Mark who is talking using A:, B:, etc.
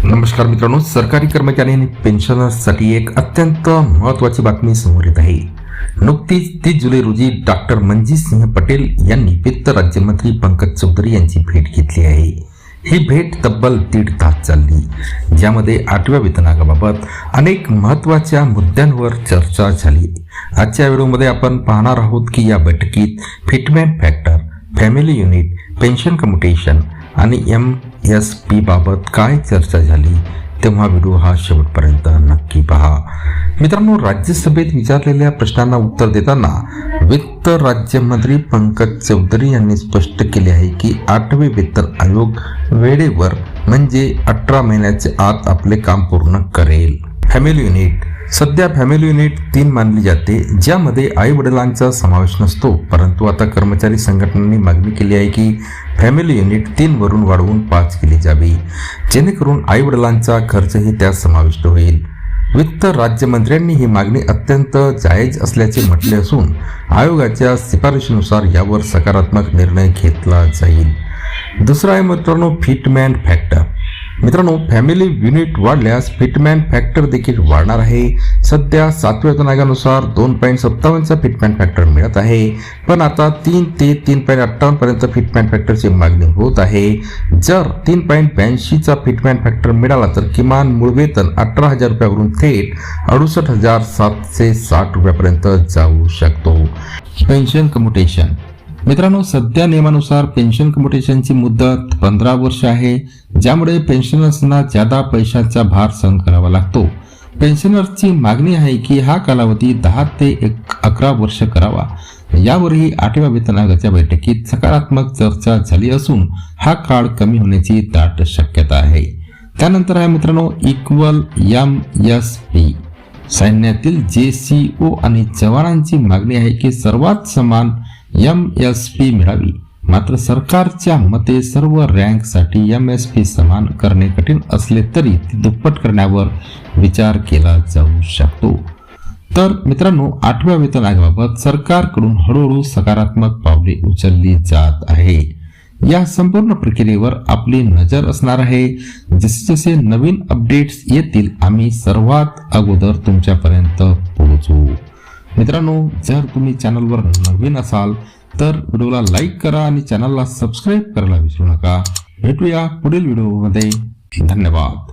A: नमस्कार मित्रांनो, सरकारी कर्मचारी आणि पेन्शनर्ससाठी एक अत्यंत महत्त्वाची बातमी समोर येत आहे। नुकतीच 30 जुलै रोजी डॉक्टर मनजीत सिंह पटेल यांनी वित्त राज्यमंत्री पंकज चौधरी यांची भेट घेतली आहे। ही भेट तब्बल 1.5 तास चालली, ज्यामध्ये 8व्या वेतन आयोगाबाबत अनेक महत्त्वाच्या मुद्द्यांवर चर्चा झाली। आजच्या व्हिडिओमध्ये आपण पाहणार आहोत की या बैठकीत fitment factor, family unit, pension commutation आणि MSP बाबत काय चर्चा झाली, तेव्हा व्हिडिओ हा शेवटपर्यंत नक्की पहा। मित्रांनो, राज्यसभेत विचारलेल्या प्रश्नांना उत्तर देताना वित्त राज्यमंत्री पंकज चौधरी यांनी स्पष्ट केले आहे की 8वे वेतन आयोग वेळेवर म्हणजे 18 महिन्याच्या आत आपले काम पूर्ण करेल। फॅमिली युनिट सध्या फॅमिली युनिट 3 मानली जाते, ज्यामध्ये आई वडिलांचा समावेश नसतो, परंतु आता कर्मचारी संघटनांनी मागणी केली आहे की फॅमिली युनिट 3 वरून वाढवून 5 केली जावी, जेणेकरून आई वडिलांचा खर्चही त्यात समाविष्ट होईल। वित्त राज्यमंत्र्यांनी ही मागणी अत्यंत जायज असल्याचे म्हटले असून आयोगाच्या शिफारशीनुसार यावर सकारात्मक निर्णय घेतला जाईल। दुसरा आहे मित्रांनो फिटमेंट फॅक्टर। मित्रांनो, फॅमिली युनिट वाढल्यास फिटमेंट फॅक्टर देखील वाढणार आहे। सध्या 7व्या वेतन आयोगानुसार 2.57चा फिटमेंट फॅक्टर मिळत आहे, पण आता 3 ते 3.58 पर्यंत फिटमेंट फॅक्टरची मागणी होत आहे। जर 3.82चा फिटमेंट फॅक्टर मिळाला तर किमान मूळ वेतन 18,000 रुपयावरून थेट 68,760 रुपयापर्यंत जाऊ शकतो। पेन्शन कम्युटेशन मित्रांनो, सध्या नियमानुसार पेन्शन कम्युटेशनची मुदत 15 वर्ष आहे, ज्यामुळे पेन्शनर्सना ज्यादा पैशांचा भार सहन करावा लागतो। पेन्शनर्सची मागणी आहे की हा कालावधी 10 ते 11 वर्ष करावा। यावरही 8व्या वेतन आयोगाच्या बैठकीत सकारात्मक चर्चा झाली असून हा काळ कमी होण्याची दाट शक्यता आहे। त्यानंतर आहे मित्रांनो इक्वल MSP। सैन्यातील JCO आणि जवानांची मागणी आहे की सर्वात समान MSP मिळावी, मात्र सरकारच्या मते सर्व रँकसाठी MSP समान करणे कठीण असले तरी ती दुप्पट करण्यावर विचार केला जाऊ शकतो। तर मित्रांनो, 8व्या वेतन आयोगाबाबत सरकारकडून हळूहळू सकारात्मक पावले उचलली जात आहे। या संपूर्ण प्रक्रियेवर आपली नजर असणार आहे। जसे जसे नवीन अपडेट्स येतील आम्ही सर्वात अगोदर तुमच्यापर्यंत पोहोचवू। मित्रांनो, जर तुम्ही चॅनलवर नवीन असाल तर व्हिडिओला लाईक करा आणि चॅनलला सबस्क्राईब करायला विसरू नका। भेटूया पुढील व्हिडिओमध्ये। धन्यवाद।